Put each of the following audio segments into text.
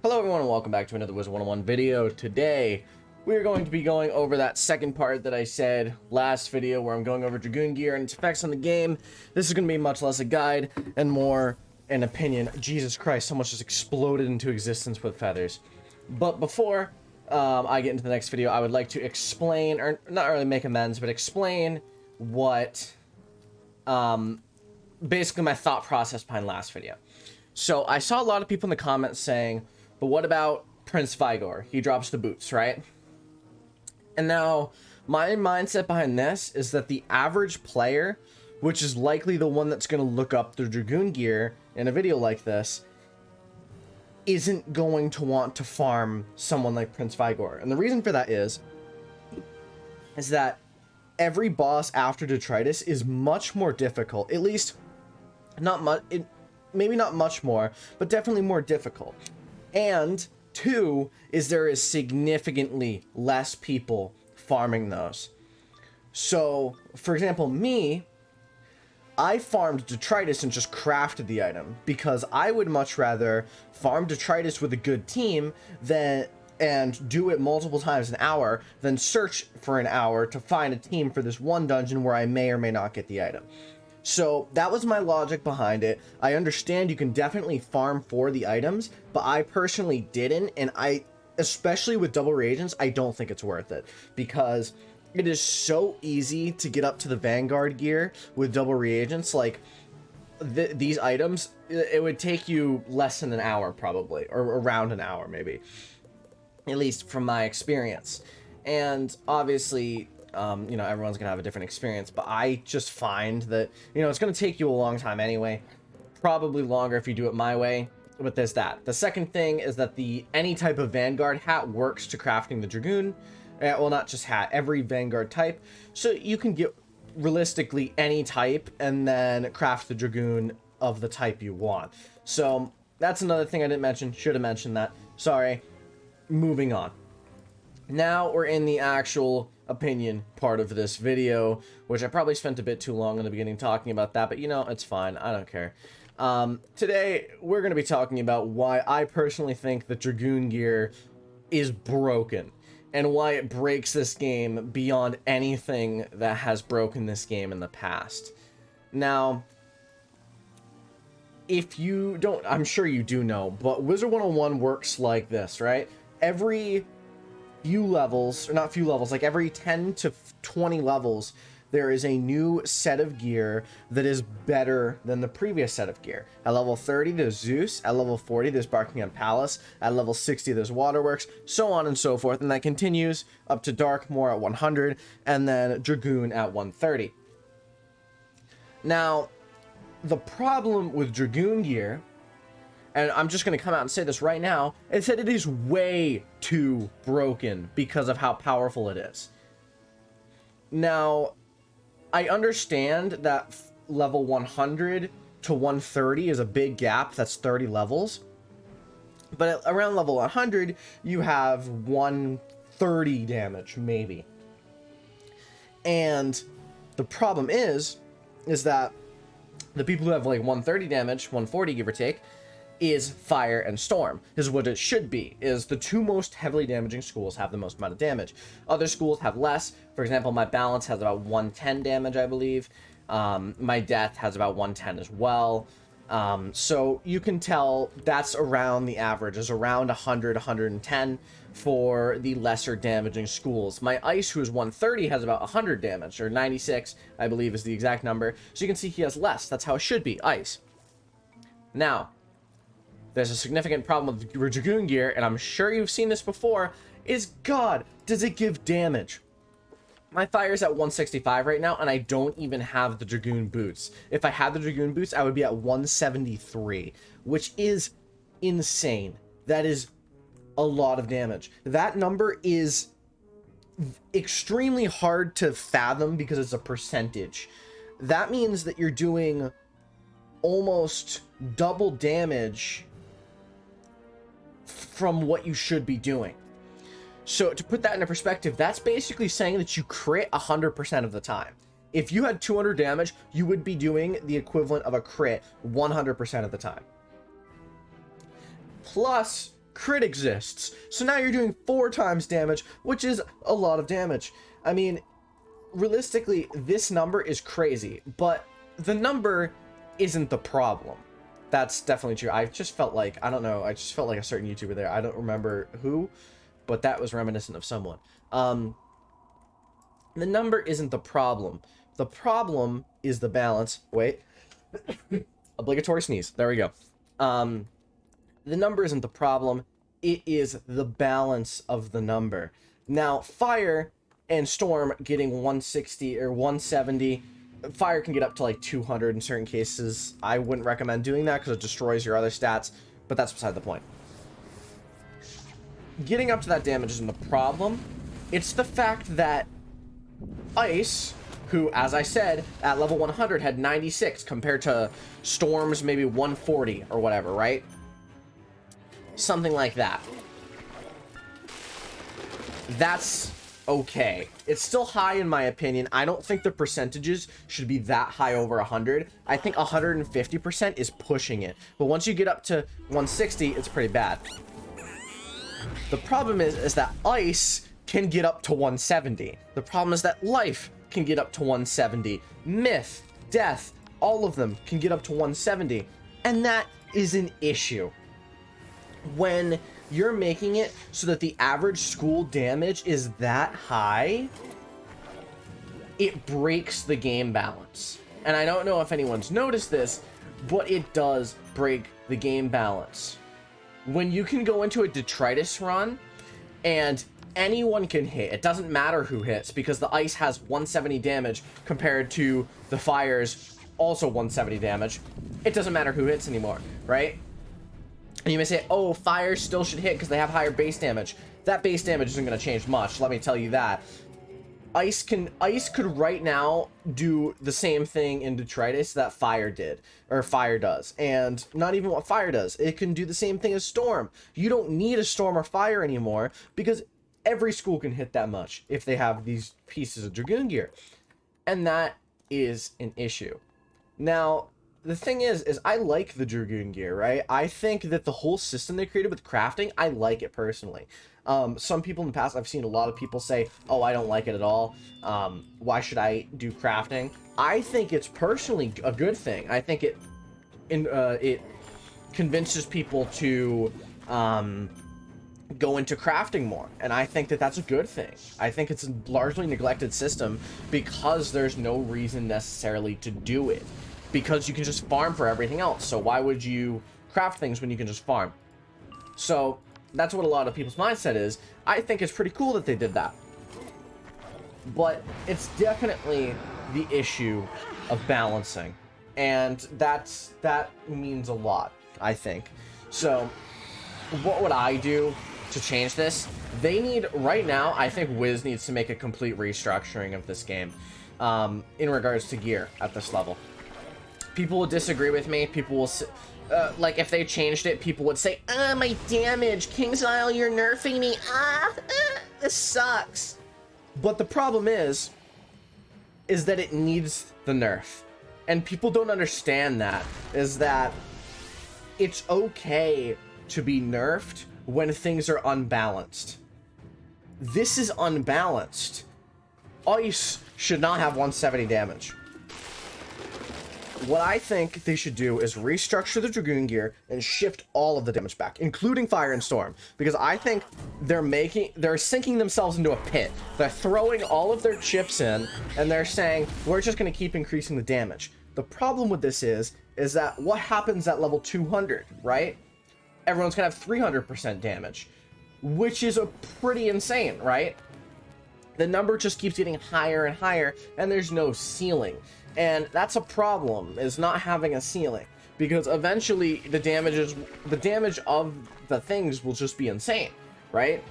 Hello everyone and welcome back to another Wizard101 video. Today, we're going to be going over that second part that I said last video where I'm going over Dragoon gear and its effects on the game. This is going to be much less a guide and more an opinion. Jesus Christ, so much just exploded into existence with feathers. But before I get into the next video, I would like to explain, or not really make amends, but explain what, basically my thought process behind last video. So I saw a lot of people in the comments saying, but what about Prince Vigor? He drops the boots, right? And now, my mindset behind this is that the average player, which is likely the one that's going to look up the Dragoon gear in a video like this, isn't going to want to farm someone like Prince Vigor. And the reason for that is that every boss after Detritus is much more difficult. At least, not much, maybe not much more, but definitely more difficult. And two is there is significantly less people farming those. So, for example, me, I farmed Detritus and just crafted the item because I would much rather farm Detritus with a good team and do it multiple times an hour than search for an hour to find a team for this one dungeon where I may or may not get the item. So that was my logic behind it. I understand you can definitely farm for the items, but I personally didn't, and especially with double reagents, I don't think it's worth it because it is so easy to get up to the Vanguard gear with double reagents. Like these items, it would take you less than an hour probably, or around an hour maybe, at least from my experience. And obviously, you know, everyone's gonna have a different experience, but I just find that, you know, it's gonna take you a long time anyway, probably longer if you do it my way. But there's that. The second thing is that any type of Vanguard hat works to crafting the Dragoon. Well, not just hat, every Vanguard type. So you can get realistically any type and then craft the Dragoon of the type you want. So that's another thing I didn't mention. Should have mentioned that. Sorry. Moving on. Now we're in the actual opinion part of this video, which I probably spent a bit too long in the beginning talking about that, but you know, it's fine. I don't care. Today, we're going to be talking about why I personally think the Dragoon gear is broken and why it breaks this game beyond anything that has broken this game in the past. Now, if you don't, I'm sure you do know, but Wizard101 works like this, right? Every few levels, or not few levels, like every 10 to 20 levels, there is a new set of gear that is better than the previous set of gear. At level 30, there's Zeus. At level 40, there's Buckingham Palace. At level 60, there's Waterworks, so on and so forth. And that continues up to Darkmoor at 100, and then Dragoon at 130. Now, the problem with Dragoon gear, and I'm just going to come out and say this right now, is that it is way too broken because of how powerful it is. Now, I understand that level 100 to 130 is a big gap. That's 30 levels. But around level 100, you have 130 damage, maybe. And the problem is that the people who have like 130 damage, 140 give or take, is Fire and Storm, is what it should be, is the two most heavily damaging schools have the most amount of damage. Other schools have less. For example, my Balance has about 110 damage, I believe. My Death has about 110 as well. So you can tell that's around the average, is around 100, 110 for the lesser damaging schools. My Ice, who is 130, has about 100 damage, or 96, I believe is the exact number. So you can see he has less. That's how it should be, Ice. Now, there's a significant problem with Dragoon gear, and I'm sure you've seen this before, is, God, does it give damage? My Fire's at 165 right now, and I don't even have the Dragoon boots. If I had the Dragoon boots, I would be at 173, which is insane. That is a lot of damage. That number is extremely hard to fathom because it's a percentage. That means that you're doing almost double damage from what you should be doing. So to put that into perspective, that's basically saying that you crit 100% of the time. If you had 200 damage, you would be doing the equivalent of a crit 100% of the time. Plus, crit exists. So now you're doing 4 times damage, which is a lot of damage. I mean, realistically, this number is crazy, but the number isn't the problem. That's definitely true. I just felt like, I don't know, I just felt like a certain YouTuber there. I don't remember who, but that was reminiscent of someone. The number isn't the problem. The problem is the balance. Wait. Obligatory sneeze. There we go. The number isn't the problem. It is the balance of the number. Now, fire and storm getting 160 or 170. Fire can get up to like 200 in certain cases. I wouldn't recommend doing that because it destroys your other stats, but that's beside the point. Getting up to that damage isn't the problem. It's the fact that Ice, who, as I said, at level 100 had 96 compared to Storm's maybe 140 or whatever, right? Something like that. That's okay. It's still high in my opinion. I don't think the percentages should be that high over 100. I think 150% is pushing it. But once you get up to 160, it's pretty bad. The problem is that Ice can get up to 170. The problem is that Life can get up to 170. Myth, Death, all of them can get up to 170. And that is an issue. When you're making it so that the average school damage is that high, it breaks the game balance. And I don't know if anyone's noticed this, but it does break the game balance. When you can go into a detritus run and anyone can hit, it doesn't matter who hits, because the ice has 170 damage compared to the fire's also 170 damage. It doesn't matter who hits anymore, right? And you may say, oh, fire still should hit because they have higher base damage. That base damage isn't going to change much, let me tell you that. Ice could right now do the same thing in detritus that fire did, or fire does. And not even what fire does. It can do the same thing as storm. You don't need a storm or fire anymore because every school can hit that much if they have these pieces of Dragoon gear. And that is an issue. Now, the thing is I like the Dragoon gear, right? I think that the whole system they created with crafting, I like it personally. Some people in the past, I've seen a lot of people say, oh, I don't like it at all. Why should I do crafting? I think it's personally a good thing. I think it convinces people to go into crafting more, and I think that that's a good thing. I think it's a largely neglected system because there's no reason necessarily to do it, because you can just farm for everything else. So why would you craft things when you can just farm? So that's what a lot of people's mindset is. I think it's pretty cool that they did that, but it's definitely the issue of balancing, and that means a lot, I think. So what would I do to change this? They need, right now, I think Wiz needs to make a complete restructuring of this game in regards to gear at this level. People will disagree with me. People will like, if they changed it, people would say, my damage, KingsIsle, you're nerfing me, this sucks. But the problem is that it needs the nerf, and people don't understand that, is that it's okay to be nerfed when things are unbalanced. This is unbalanced. Ice should not have 170 damage. What I think they should do is restructure the Dragoon gear and shift all of the damage back, including fire and storm, because I think they're sinking themselves into a pit. They're throwing all of their chips in, and they're saying, we're just going to keep increasing the damage. The problem with this is that what happens at level 200, right? Everyone's going to have 300% damage, which is a pretty insane, right? The number just keeps getting higher and higher, and there's no ceiling. And that's a problem, is not having a ceiling, because eventually the damage of the things will just be insane, right?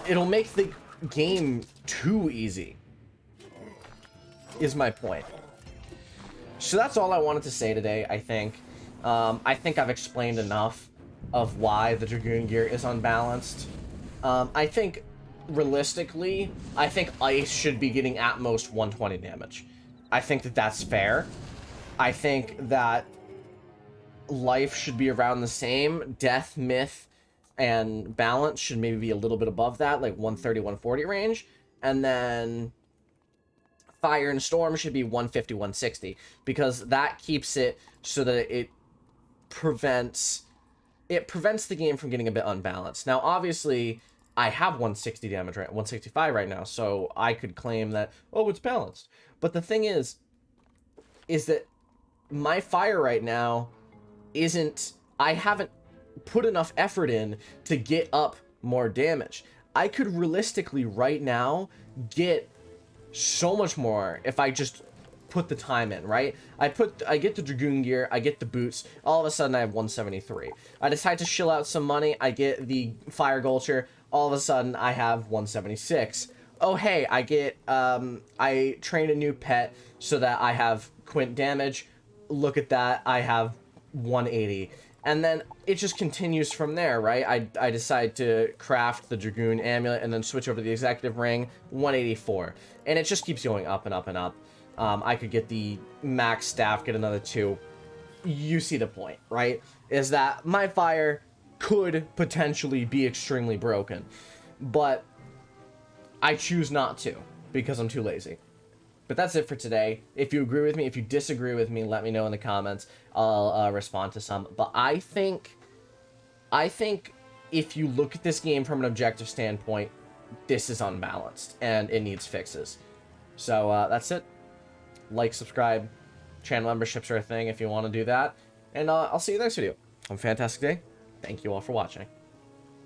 It'll make the game too easy, is my point. So that's all I wanted to say today, I think. I think I've explained enough of why the Dragoon gear is unbalanced. I think, realistically, I think Ice should be getting at most 120 damage. I think that that's fair. I think that life should be around the same. Death, myth, and balance should maybe be a little bit above that, like 130, 140 range. And then fire and storm should be 150, 160, because that keeps it so that it prevents the game from getting a bit unbalanced. Now, obviously, I have 160 damage, right? 165 right now, so I could claim that, oh, it's balanced. But the thing is that my fire right now isn't... I haven't put enough effort in to get up more damage. I could realistically right now get so much more if I just put the time in, right? I get the Dragoon gear, I get the boots, all of a sudden I have 173. I decide to shill out some money, I get the Fire Gulcher, all of a sudden I have 176. Oh hey, I train a new pet so that I have quint damage. Look at that, I have 180. And then it just continues from there, right? I decide to craft the Dragoon amulet and then switch over to the Executive Ring, 184. And it just keeps going up and up and up. I could get the max staff, get another 2. You see the point, right? Is that my fire could potentially be extremely broken. But I choose not to, because I'm too lazy. But that's it for today. If you agree with me, if you disagree with me, let me know in the comments. I'll respond to some. But I think if you look at this game from an objective standpoint, this is unbalanced and it needs fixes. So that's it. Like, subscribe, channel memberships are a thing if you want to do that. And I'll see you next video. Have a fantastic day. Thank you all for watching.